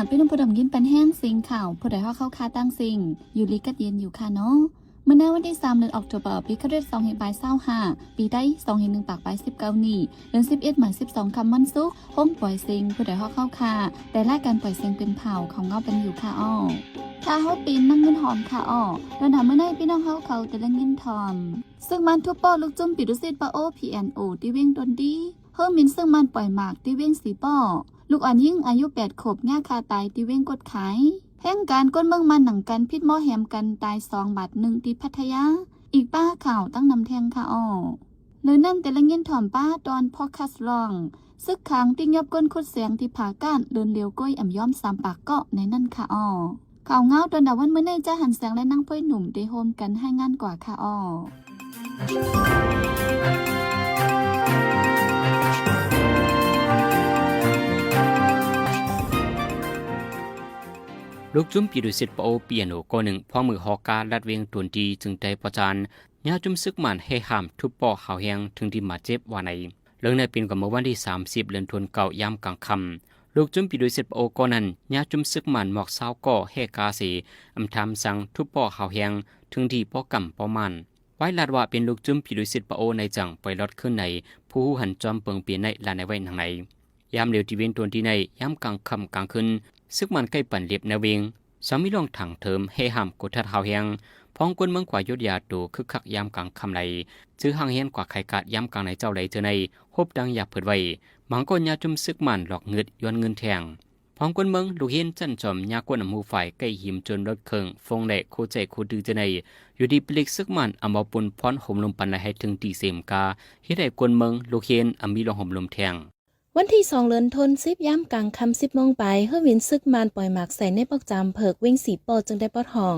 พี่น้องผู้ดำยินเป็นแห้งสิงข่าวผู้ใดเข้าคาตั้งสิงอยู่ลีกัดเย็นอยู่ค่ะเนาะเมื่อในวันที่3 เดือนออกตุลาปีคศ2525ปีได้2/1ปากไป19นี่เดือน11หมาย12คำมันซุกห้องปล่อยสิงผู้ใดเข้าคาแต่แรกการปล่อยสิงเป็นเผ่าของเงาเป็นอยู่ค่ะอ้อถ้าเขาปีนนั่งเงินหอมค่ะอ้อโดนถามเมื่อในพี่น้องเขาแต่ละเงินทอมซึ่งมันทุบป้อลูกจุ่มปิดุสิตปะโอ PNO ที่เว้งดนดีเพิ่มมินซึ่งมันปล่อยหมากที่เว้งสีป้อลูกอ่อนยิ่งอายุ8 ขวบง่าคาตายที่เว้งกดขายแพ่งการก้นเมืองมันหนังกันพิษหม้อแหมกันตาย2 บาท1ที่พัทยาอีกป้าข่าวตั้งนำแทงค่ะอ้อเลยนั่นแต่ละเงินถ่อมป้าตอนพอคัสลองซึกขังติ้งยับก้นคุดเสียงที่ผาก้านเดินเลี้ยวก้อยอ่ำย้อม3 ปากเกาะในนั่นค่ะอ้อข่าวเงาตอนดาวันเมื่อในจะหันแสงและนั่งพ่อยหนุ่มเดโฮมกันให้งานกว่าค่ะอ้อลูกจุ้มปีดุสิตปโอเปียโนก็หนึ่งพ่อมือฮอกาลัดเวียงตวนดีจึงได้ประจานยาจุ้มซึกมันให้ห้ามทุบปอข่าวแหงถึงที่มาเจ็บว่าในเรื่องในปีกับเมื่อวันที่30 เดือนธันวาคมเก่ายามกลางค่ำลูกจุ้มปีดุสิตปโอก็นั้นยาจุ้มซึกมันหมอกเศร้าก่อเฮกาสีทำสั่งทุบปอข่าวแหงถึงที่ปอกำปอมันไว้ลาดว่าเป็นลูกจุ้มปีดุสิตปโอในจังไปลดขึ้นในผู้หันจอมเปิงเปลี่ยนในลานในไว้ทางในยามเร็วที่เวียนตวนที่ในยามกลางค่ำกลางคืนซึกมันใกล้ปั่นเรียบในเวียงสามีลองถังเถิมให้ห้ามกดทัดหาวแหงพ้องกวนเมืองกว่ายุดยาตูคึกคักยามกลางคำไหลซื้อหางเฮียนกว่าไข่กาดยามกลางไหนเจ้าไหลเจอในฮบดังอยากเปิดไว้มังก้นยาจุ่มซึกมันหลอกเงืดย้อนเงินแทงพ้องกวนเมืองลูกเฮียนจันจอมยากวนหมู่ฝ่ายใกล้หิมจนรถเคิงฟงแหลกโคใจโคดื้อเจอในอยู่ดีปลิกซึกมันอำมาปุนพรห่มลมปันไหลให้ถึงตีเสมกาเฮ็ดให้กวนเมืองลูกเฮียนมีลองห่มลมแทงวันที่2 เดือนธันวาคมย้ำกลางค่ำ10 โมงไปเฮอวินซึกมานปล่อยหมากใส่ในปอกจำเผิกวิ่งสีปอจึงได้ปอดห้อง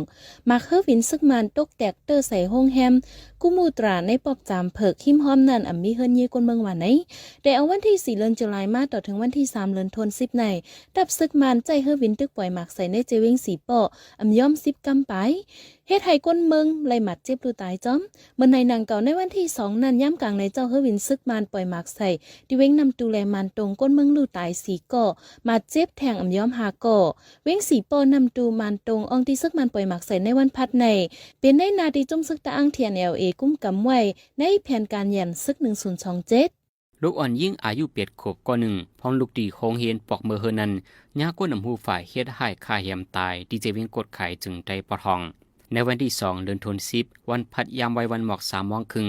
หมากเฮอวินซึกมานตกแตกเตอร์ใส่ห้องแฮมกูมูตราในปอกจำเผิกหิมหอมนั่นมีเฮิรนเยกวนเมืองว่าไหนแต่เอาวันที่4 เดือนตุลาคมมาต่อถึงวันที่3 เดือนธันวาคมในดับซึกมานใจเฮอวินตึกปล่อยหมากใส่ในเจวิ่งสีปอย่อม10 กำไปเฮ็ดให้ก้นเมืองไหลหมัดเจ็บดูตายจ้อมเมื่อในหนังเก่าในวันที่2นั้นย่ำกลางในเจ้าเฮอวินซึกมานปล่อยหมากใส่ดิเว้งนำตูแลมันตรงก้นเมืองลูตาย4 ก่อมาเจ็บแทงย่อม5 ก่อเว้งสีปอนำตูมันตรงอองที่ซึกมันปล่อยหมากใส่ในวันพัดในเป็นได้นาทีจุ่มซึกตะอังเทียนLAกุ้มกำไว้ในแผนการยันซึก1027ลูกอ่อนยิ่งอายุ8 ขวบก็หนึ่งพร้อมลูกดีโคงเฮียนปอกมือเฮนันยาก้นหูฝ่ายเฮ็ดให้ฆ่าเหียมตายดีเจเวียงกดไข่จึงได้ปอทองในวันที่2 เดือนธันวาคมวันพัดยามไว้วันหมอก3 โมงครึ่ง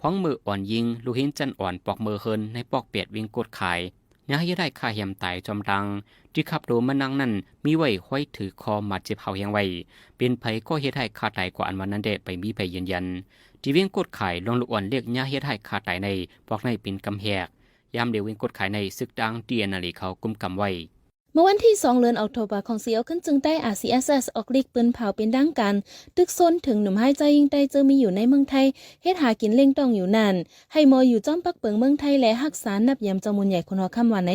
พ้องมืออ่อนยิงลูกเห็นจันอ่อนปอกมือเฮินในปอกเปียดวิ่งกดขายยาเฮ็ดให้ฆ่าเหียมตายจอมดังที่ขับโดมานั่งนั่นมีไว้ห้อยถือคอมาเจ็บเฮายังไว้เป็นไผก็เฮ็ดให้ฆ่าตายกว่าอันวันนั้นเดไปมีไผยืนยันที่วิ่งกดขายลงลูกอ่อนเรียกยาเฮ็ดให้ฆ่าตายในปอกในเป็นกำแหกยามเดียววิ่งกดขายในซึกดังเตียนาลีเขากุมกำไว้เมื่อวันที่2 เดือนออกตุลาของเสียวขึ้นจึงได้ RCSS ออกลีกปืนเผาเป็นดังกันตึกซนถึงหนุ่มหายใจยิงไตเจอมีอยู่ในเมืองไทยเฮ็ดหากินเล่งต้องอยู่นานให้มออยู่จ้อมปักเปิงเมืองไทยและหักษานับยำจอมุนใหญ่คนหอคำว่าไหน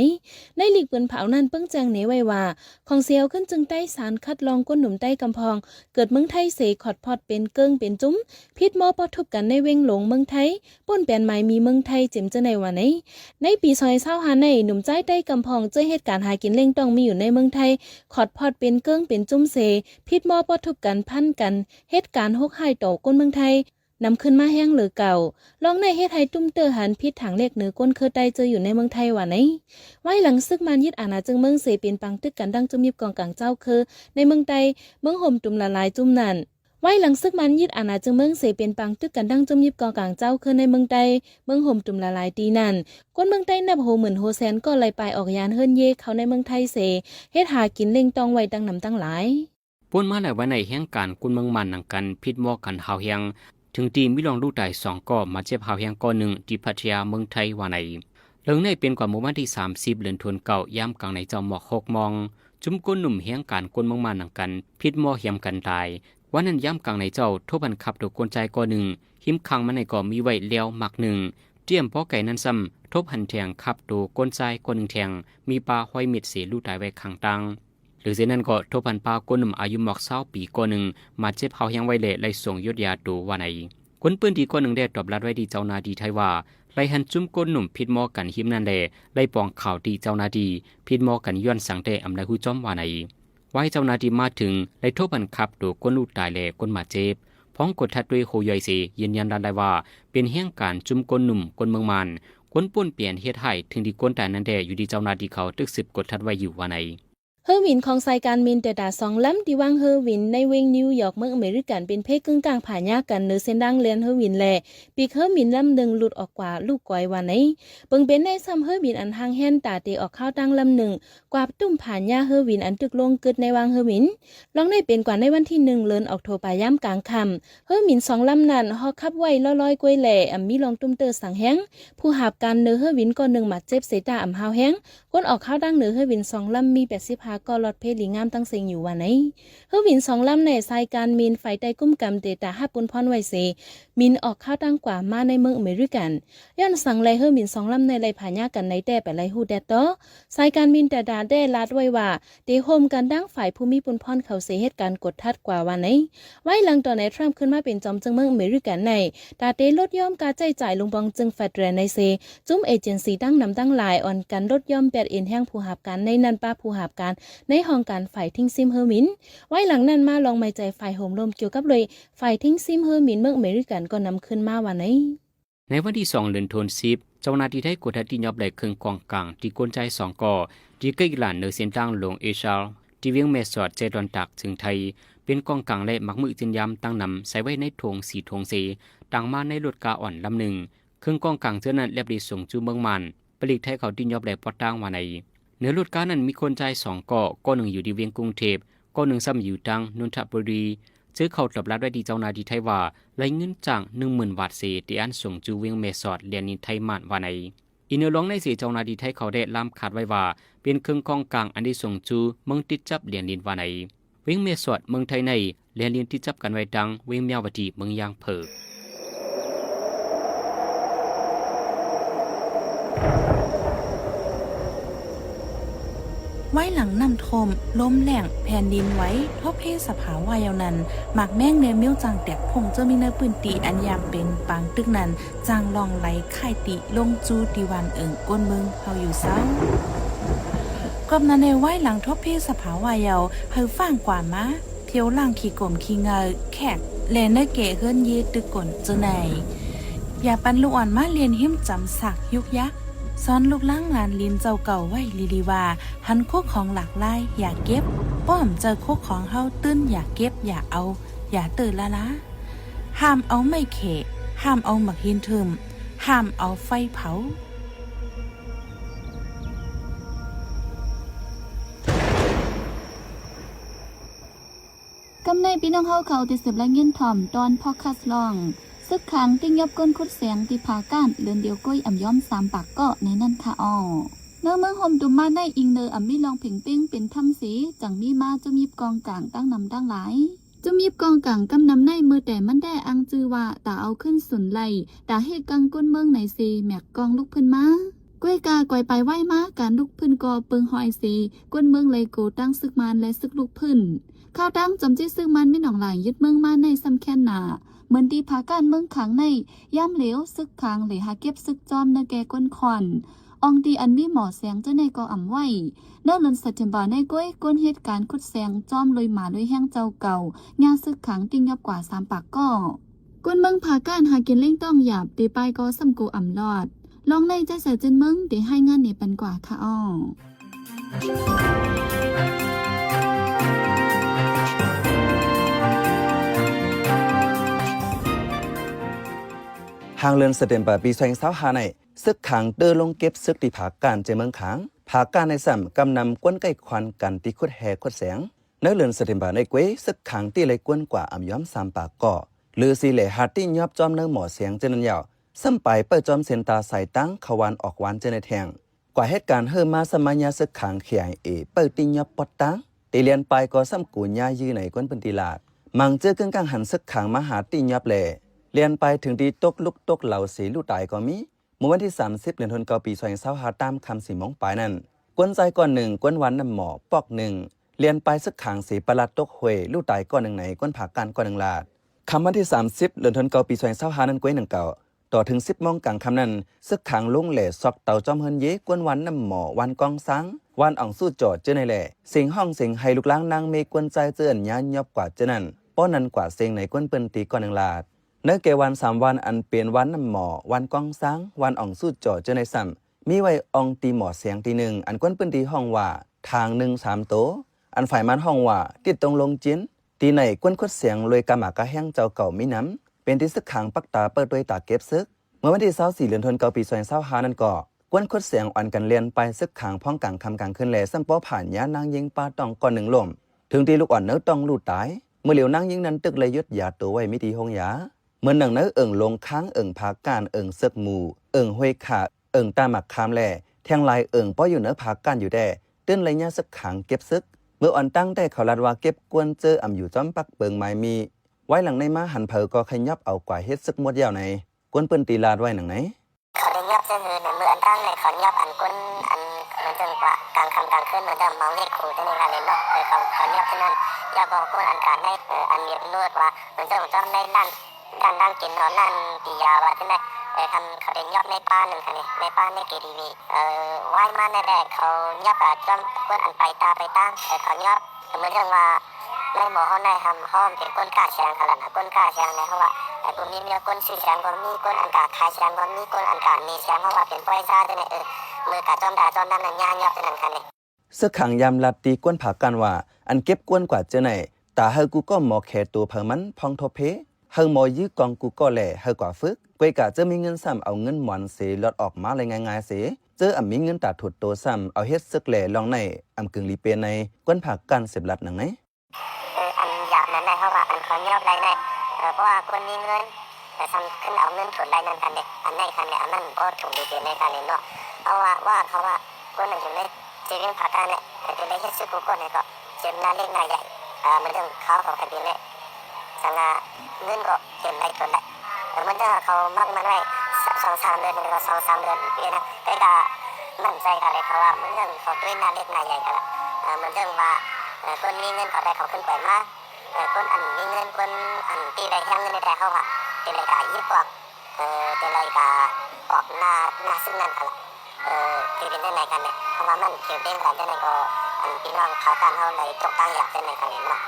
ในลีกปืนเผานั้นเปิ้งแจ้งเนไว้ว่าของเสียวขึ้นจึงได้สารคัดลองก้นหนุ่มใต้กำพองเกิดเมืองไทยเสขอดพอดเป็นเกิงเป็นจุ้มพิษมอปอทุบกันในเวงหลงเมืองไทยป่นแปลนหมายมีเมืองไทยเจ็มเจในว่าไหนในปี2025ในหนุ่มใจใต้กำพองเจอเหตุการณ์หากินเล่งต้องมีอยู่ในเมืองไทยขอดพอดเป็นเกิ้งเป็นจุ้มเสพิษมอปอทุบกันพันกันเหตุการณ์6 หายต่อก้นเมืองไทยนำขึ้นมาแห้งหรือเก่าลองในเฮ็ดให้ตุ้มเตอหันพิษถังเล็กเหนือก้นเคยไตเจออยู่ในเมืองไทยว่าไหนไว้หลังซึกมันยึดอาณาจึงเมืองเสเป็นปังตึกกันดังจุ่มยิบกองกลางเจ้าคือในเมืองไทยเมืองห่มตุ่มละลายจุ่มนั่นไว้หลังซึกมันยึดอาณาจึงเมืองเสเป็นปังตึกกันดังจุ่มยิบกองกลางเจ้าคือในเมืองไทยเมืองห่มตุ่มละลายตีนั่นก้นเมืองไทยนับ50,000 แสนก็ไหลไปออกยานเฮิรนเยเขาในเมืองไทยเสเฮ็ดหากินเล่งตองไว้ดังนำตั้งหลายป่นมาหลายวันในแห่งการกุนเมืองมันหนังกันพิษมอกันหาวเฮียงถึงตีมิลองลูกตาย2 ก่อมาเจ็บหาวเฮียงก่อหนึ่งที่พัทยาเมืองไทยว่าในเรื่องในเป็นกว่าเมื่อวันที่30 เดือนธันวาคมเก่ายามกลางในเจ้าหมอก6 โมงจุ่มก้นหนุ่มแห่งการกุนเมืองมันหนังกันพิษมอเหียมกันตายวันนั้นย่ำกลางในเจ้าทุบันขับโดยกลใจก่อหนึ่งหิมคังมันในก่อมีไว้เลี้ยวหมักหนึ่งเตรียมพอไก่นั้นซ้ำทบหันแทงขับโดยกลใจก่อหนึ่งแทงมีปลาห้อยมิดเสียลูกตายไว้ข้างตังหรือเช่นนั้นก็ทบหันปลาก้นหนุ่มอายุหมอก20 ปีก่อหนึ่งมาเจ็บเฮายังไว้เละไล่ส่งยุดยาดูว่าใน คนปืนดีคนหนึ่งได้ตอบรับไว้ดีเจ้านาดีไทยว่าไล่หันจุ้มก้นหนุ่มพิดหมอกันหิมนั่นแหละไล่ปองข่าวดีเจ้านาดีพิดหมอกันย้อนสังแต่อำนาจหูจ้อมว่าไหนไว้เจ้านาดีมาถึงไล่โทษบันคับโดก้นลูกตายแหล่ก้นมาเจ็บพ้องกดทัดด้วยโคยอยเสยืนยันดันได้ว่าเป็นแห่งการจุ้มก้นหนุ่มก้นเมืองมันก้นป่นเปลี่ยนเฮ็ดให้ถึงที่ก้นตายนั่นแหละอยู่ดีเจ้านาดีเขาตึก10กดทัดไว้อยู่ว่าไหนเฮอร์วินของสายการมินแต่ดา2 ลำที่วางเฮอร์วินในเวงนิวยอร์กเมืองอเมริกันเป็นเพศกึ่งกลางผ่านยากันเนื้อเส้นดังเลียนเฮอร์วินแลปีกเฮอร์วินลำหนึ่งหลุดออกกว่าลูกก้อยวันไหนเบิ่งเป็นในซ้ำเฮอร์วินอันทางแห่นตาเตออกข้าวตั้งลำหนึ่งกว่าตุ้มผ่านยาเฮอร์วินอันตึกลงกึดในวางเฮอร์วินลองได้เป็นกว่าในวันที่1 เดือนออกโทปายามกลางค่ำเฮอร์วิน2 ลำนั้นฮอขับไว้ลอยๆกวยแหล่มีลองตุ้มเตอสังแห้งผู้หาบการเนื้อเฮอร์วินก่อนหนึ่งมาเจ็บเสตาหาวแห้งก้นออกข้าวตั้งเนื้อเฮอร์วิน2 ลำมี85ก็ลอดเพลีงามตั้งเสียงอยู่วันไหนเฮอร์วิน2 ลำในสายการมินไฟใต้กุ้มกำเดตาฮับปนพรไว้เสมินออกข้าวตั้งกว่ามาในเมืองอเมริกันย้อนสั่งไลเฮอร์วิน2 ลำในไลผ่านยากันในแต่ไปไลฮูแดตโตสายการมินแต่ดาได้ลาดไว้ว่าเดโฮมกันดั้งฝ่ายภูมิปนพรเขาเสียเหตุการณ์กดทัดกว่าวันไหนไว้หลังตอนในทรัมป์ขึ้นมาเป็นจอมจึงเมืองอเมริกันในตาเตลดย่อมการจ่ายลงบองจึงแฟดแรนในเซจุ้มเอเจนซี่ตั้งนำตั้งหลายอ่อนกันลดย่อมแปดเอ็นแห้งผู้หาบการในนันป้าผู้หาบการในห้องการฝ่ายทิ้งซิมเฮอร์มินไว้หลังนั้นมาลองไม่ใจฝ่ายโฮมลมเกี่ยวกับเลยฝ่ายทิ้งซิมเฮอร์มินเมืองอเมริกันก็นำขึ้นมาวันไหนในวันที่2 เดือนธันวาคมเจ้าหน้าที่ได้กดทัดที่ยอบได้เครื่องกองกลางที่กลใจ2ก่อที่ใกล้หลานเนอเส้นทางลงเอชาลที่เวียงเมสอดเจดอนตักถึงไทยเป็นกองกลางและมักมือจินยำตั้งนำใส่ไว้ในธงสีธงเสต่างมาในรถกาอ่อนลำหนึ่งเครื่องกองกลางเจ้านั้นเรียบดีส่งจูเมืองมันผลิตให้เขาที่ยอบได้ปอดตั้งวันไหนเนื้อรถกานั้นมีคนใจ2ก่อก้อนหนึ่งอยู่ที่เวียงกรุงเทพก้อนหนึ่งซ้ำอยู่ตังนนทบุรีซื้อเขาตอบรับได้ดีเจ้านาดีไทยว่าไหลเงินจ้าง 10,000 บาทเศษที่อันส่งจูเวียงเมสอดเรียนนินไทยมานว่าไหนอินเนอร์ลองในเสียเจ้านาดีไทยเขาได้ล้ำขาดไว้ว่าเป็นเครื่องกองกลางอันที่ส่งจูเมืองติดจับเรียนนินว่าไหนเวียงเมสอดเมืองไทยในเรียนนินติดจับกันไว้ดังเวียงเมียวดีเมืองยางเผอไว้หลังน้ำท่วมล้มแหล่งแผ่นดินไหวทบเพศสภาวะยาวนั้นหมักแม่งเนเมียวจางแตกพงเจ้ามีเนื้อปืนตีอันยามเป็นปางตึกนั้นจางลองไหลไข่ติลงจูตีวันก้นเมืองเฮาอยู่เศร้ากอบนาในไว้หลังทบเพศสภาวะยาวเฮาฟังกว่ามาเที่ยวล่างขี่กลมขี่เงาแขกเลนเนเก๋เฮือนเยตึกก่นเจ้าไหนอย่าปันลูกอ่อนมาเรียนหิ้มจำสักยุกยักซ้อนลูกล้างลานลินเจ้าเก่าไว้ลีว่าหันโคกของหลากหลายอย่าเก็บป้อมเจอโคกของเฮาตื้นอย่าเก็บอย่าเอาอย่าตื่นละนะห้ามเอาไม่เขะห้ามเอาหมักหินทึมห้ามเอาไฟเผากำในพี่น้องเฮาเขาที่สืบและเงินถ่อมตอนพอคัสลองซึกขังติ้งยับก้นคุดเสียงที่ผาก้านเลือนเดียวก้อยอ่ำย้อม3 ปากเกาะในนั่นค่ะอ้อเนื้อเมืองห่มดุมมาได้อิงเนออ่ำมีลองเพ่งปิ้งเป็นทำสีจังมีมาจุมยิบกองกลางตั้งนำตั้งหลายจุมยิบกองกลางกำนำในมือแต่มันได้อังจือว่าตาเอาขึ้นสุนไหลตาเฮกังก้นเมืองไหนสีแมกกองลุกพื้นมาก้วยกาก่อยไปไหว้มาการลุกพื้นกอเปิงหอยสีก้นเมืองเลยโกตั้งซึกมันและซึกลุกพื้นข้าวตั้งจำจี้ซึกมันไม่หนองหลายยึดเมืองมาในซ้ำแค่นหนาเหมือนดีพาการเมืองขังในย่ำเหลวซึกขังเหลหาเก็บซึกจอมเนแกก้นคอนองตีอันมีหมอแสงเจ้าในกออ่ำไว้เนื้อเลือนสัจจบาในก้อยก้นเหตุการณ์คุดแสงจอมลอยหมาลอยแห้งเจ้าเก่างานซึกขังติ้งยับกว่า3 ปากก้อก้นเมืองพาการหากินเล่งต้องหยาบตีไปก็ซ้ำกูอ่ำลอดลองในใจเสียจนเมืองตีให้งานเนี่ยปันกว่าค่ะอ้อทางเรือนเสด็จแบบปี2025ในซึกขังเดินลงเก็บซึกที่ผาการเจเมืองขังผาการในซ้ำกำนำกวนใกล้ควันกันที่คุดแห่คุดแสงเนื้อเรือนเสด็จแบบในเกวซึกขังที่เลยกวนกว่าอ่ำย้อม3 ปากก่อหรือสีเหล่หาที่ยอบจอมเนื้อหมอเสียงเจนันยาวซ้ำไปเปิดจอมเส้นตาใส่ตั้งขวานออกหวานเจนแทงกว่าเหตุการณ์เฮิมาสมัญญาซึกขังเขียเอเปิดติยอบปอดตั้งตีเลียนไปก็ซ้ำกูญายื้อในกวนเป็นตีลาดมังเจอกึ่งกลางหันซึกขังมหาติยอบแลเรียนไปถึงที่ตกลุกตกเหล่าสีลูกตายก็มีเมื่อวันที่30 เดือนธันวาคมปี2025ตามคำสีมองปลายนั้นกวนใจก่อนหนึ่งกวนวันน้ำหมอปอกหนึ่งเรียนไปซึกขังสีประหลัดตกหวยลูกตายก่อนหนึ่งไหนกวนผาการก่อนหนึ่งลาด คำวันที่30เดือนธันวาคมปี2025นั้นก้วย1 9ต่อถึง10 โมงกลางค่ำนั้นซึกขังลุงแหล่ซอกเต่าจอมเฮินเยกวนวันน้ำหมอวันกองสังวันอ่องสู้จอดเจอในแหล่เสียงห้องเสียงให้ลูกล้างนางเมกวนใจเจือนยานยอบกว่าเจอนั้นป้อนั้นกว่าเสียงในกวนเปิ้นตีก่อน1 ลาดเนื้อเกวัน3 วันอันเปลี่ยนวันน้ำหมอวันกองสังวันอ่องสู้จอดเจอในซ้ำมีไว้อองตีหมอเสียงตี1อันกวนเปิ้นตีห้องว่าทาง1 3โตอันฝ่ายมันห้องว่าติดตรงลงจินตีไหนกวนคดเสียงเลยกะหมากะแห้งเจ้าเก่ามีน้ำเป็นที่ซึกขังปักตาเปิดด้วยตาเก็บซึกเมื่อวันที่24เดือนธันวาคมปี2025นั้นก็กวนคดเสียงอันกันเรียนไปซึกขังพ้องกลางคำกลางคืนแลซ้ำป้อผ่านยานางยิงปลาตองก่อน1 ลมถึงที่ลูกอ่อนเนื้อต้องลูดตายเมื่อเหลียวนางยิงนั้นตึกเลยยึดยาตัวไว้มิตีห้องยาเมื่อหนังเนื้อเอิ่งลงค้างเอิ่งผาการเอิ่งซึกหมู่เอิ่งห้วยขาเอิ่งตาหมักคามแลแทงลายเอิ่งป้ออยู่เนื้อผาการอยู่แด่ตื้นเลยยาซึกขังเก็บซึกเมื่ออ่อนตั้งได้เขาลัดว่าเก็บกวนเจออยู่จอมปักเปิงไม้มีไว้หลังในมาหันเผอก็ขยับเอากว่าเฮ็ดซึกหมดยาวในกวนเปิ้นตีลาดไว้หนังไหนเขาได้ยับเส้นมือในมืออันตั้งในเขายับอันก้นอันมันจึงว่ากลางคำกลางคืนมันจะเมาเรียกครูจะในการเรียนเนาะเขายับเช่นนั้นยับบอกก้นอันการได้อันเรียนนวดว่ามันจะต้องได้ด้านกินนอนนั่นตียาว่าที่ไหนทำเขาได้ยับในป้าหนึ่งค่ะนี่ในป้าในเกดีวีไหว้มาในแรกเขายับอาจอมก้นอันไปตาไปตั้งเขายับเหมือนเรื่องว่าในหมอเขาในทำห้อมเป็นก้นกาแชงขนาดนะก้นกาแชงในเขาว่าตัวนี้มีก้นสีแชงก็มีก้นอันกาคายแชงก็มีก้นอันกามีแชงเพราะว่าเป็นป้อยซ่าจะในมือกาจอมดาจอมนั่นย่างยับเป็นอันคันนี่ซึกขังยามลัดตีกวนผากันว่าอันเก็บกวนกว่าเจไหนตาเฮอกูก็หมอแขตัวเพิ่มันพองทเพเฮอหมอยื้อกองกูก็แหล่เฮอกว่าฟึกกวยกะจะมีเงินซ้ำเอาเงินหมอนเสลดออกมาเลยง่ายๆเสเจอมีเงินตาถุดโตซ้ำเอาเฮ็ดซึกแหล่ลองในกึ่งลีเปในกวนผากัน10 ลัดหนังไหนอันอยากนั้นได้เพราะว่าอันเขาเงียบได้ในเพราะว่าคนมีเงินแต่ทำขึ้นเอาเงินถุดได้นั่นกันเด็กอันในคันเนี่ยอันนั้นก็ถูกดีเจในการเรียนเนาะเพราะว่าเขาว่าคนหนึ่งอยู่ในเจริญผากันเนี่ยแต่จะได้เฮ็ดซึกกูก็เนี่ยก็เจ็บหน้าเล็กหน้าใหญ่มันจะเขาคดีเนี่ยสังเงินก็เก็บได้ถุดได้แต่มันจะเขามักมันไว้2-3 เดือนหรือว่า2-3 เดือนปีนะแต่ก็มั่นใจกันเลยเขาว่ามันจะเขาด้วยหน้าเล็กหน้าใหญ่กันละมันจะว่าคนมีเงินเขาได้เขาขึ้นไปมากคนอันมีเงินคนอันตีได้แค่เงินได้เขาว่าเป็นรายการยิ่งกว่าเป็นรายการออกหน้าซึ่งนั่นกันคือเป็นได้ไหนกันเนี่ยเพราะว่ามันเกี่ยวเด้งกันได้ไหนก็อันพี่น้องเขาการเขาเลยตกตั้งอยากได้ไหนกันเนี่ยเนาะ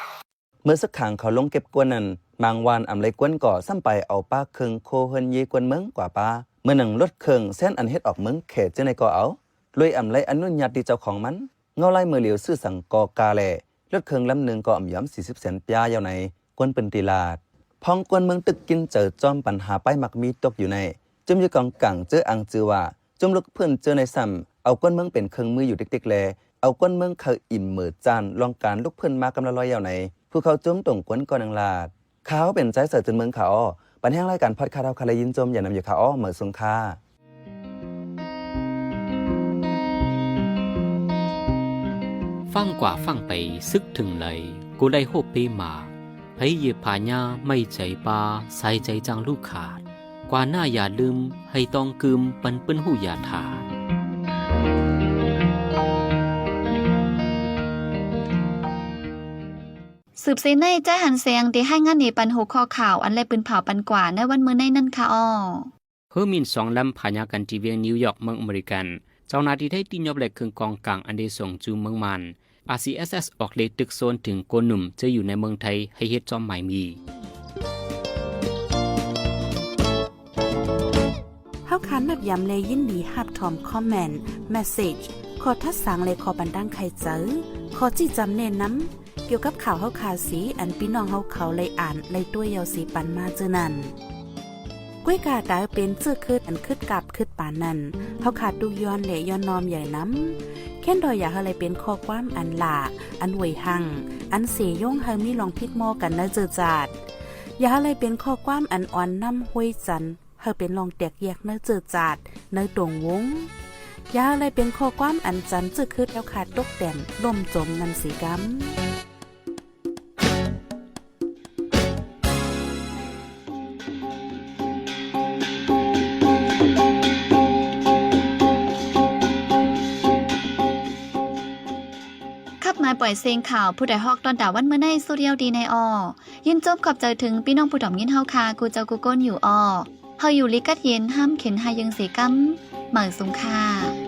เมื่อสักขังเขาลงเก็บกวนนั้นบางวันอำไลกวนก่อซ้ำไปเอาป้าเคิงโคเฮินเยกวนเมืองกว่าป้าเมื่อหนังลดเคิงเส้นอันเฮ็ดออกเมืองเขตเจ้าในก็เอาลุยอำไลอนุญาตดีเจ้าของมันเงาไล่มือเหลียวซื่อสังกอกาแลลดเคิงลำหนึ่งก็ย่ำ40 เซนปยายาวในกวนเป็นตีลาดพองกวนเมืองตึกกินเจอจอมปัญหาไปมักมีตกอยู่ในจุ่มอยู่กองกังเจออังจือว่าจุ่มลูกเพื่อนเจอในซ้ำเอากวนเมืองเป็นเครื่องมืออยู่เด็กๆแลเอากวนเมืองเขาอิ่มมือจานลองการลูกเพื่อนมากำลังลอยยาวในผู้เขาจุ่มตรงกวนก่อนนังลาดเขาเป็นใจเสือจนเมืองเขาปัญหารายการพอดคาเราคาเลยยินจมอย่านำอยู่เขาเหมือนสงค่าฟังกว่าฟังไปซึกถึงเลยกูได้โฮปีมาไผเยผาญาไม่ใจปาใส่ใจจังลูกขาดกว่าหน้าอย่าลืมให้ต้องกึมปันเปิ้นหูอย่าถาสืบเสในใจหันเสียงที่ให้งานในปันหัวข้อข่าวอันแลปืนเผาปันกว่าในวันมื้อในนั่นค่ะอ้อเฮอมิน2 ลำพาญากันที่เวียงนิวยอร์กเมืองอเมริกันเจ้าหน้าที่ได้ตีนยอบแหลกเครื่องกองกลางอันได้ส่งจูเมืองมันRCSS ออกเลตึกโซนถึงโกนุ่มจะอยู่ในเมืองไทยให้เฮ็ดจอมหมายมีเฮาคันนับย้ำเลยยินดีรับถอมคอมเมนต์เมสเสจขอทัดสังเลยขอบันดังใครเจอขอจี้จำเน้นน้ำเกี่ยวกับข่าวเฮาคาสีอันพี่น้องเฮาเขาเลยอ่านเลยตัวยาวสีปันมาเจอนั่นก้วยกาดาวเป็นเจื้อคืดอันคืดกับคืดปานนั้นเฮาขาดดูย้อนและย้อนนอมใหญ่น้ำแค่นดอยอยากอะไรเป็นข้อความอันหลาอันหวยหังอันเสียย่งเฮามีลองพิดหม้อกันนะเจอจาดอยากอะไรเป็นข้อความอันอ่อนน้ำห้วยจันเฮาเป็นลองแตกแยกเนื้อเจอจาดเนื้อตรงวงอยากอะไรเป็นข้อความอันจันจื้อคืดแล้วขาดตกแต่นล่มจมนันสีกำมา ปล่อยเสียงข่าวผู้ใดฮอกตอนด่าวันเมื่อในสุเรียวดีในอยินจบขอบใจถึงพี่น้องผู้ดอมยินเฮาคากูเจ้ากูก้นอยู่เฮาอยู่ลิกัดเย็นห้ามเข็นหายังเสกัมเหมือสุงค่า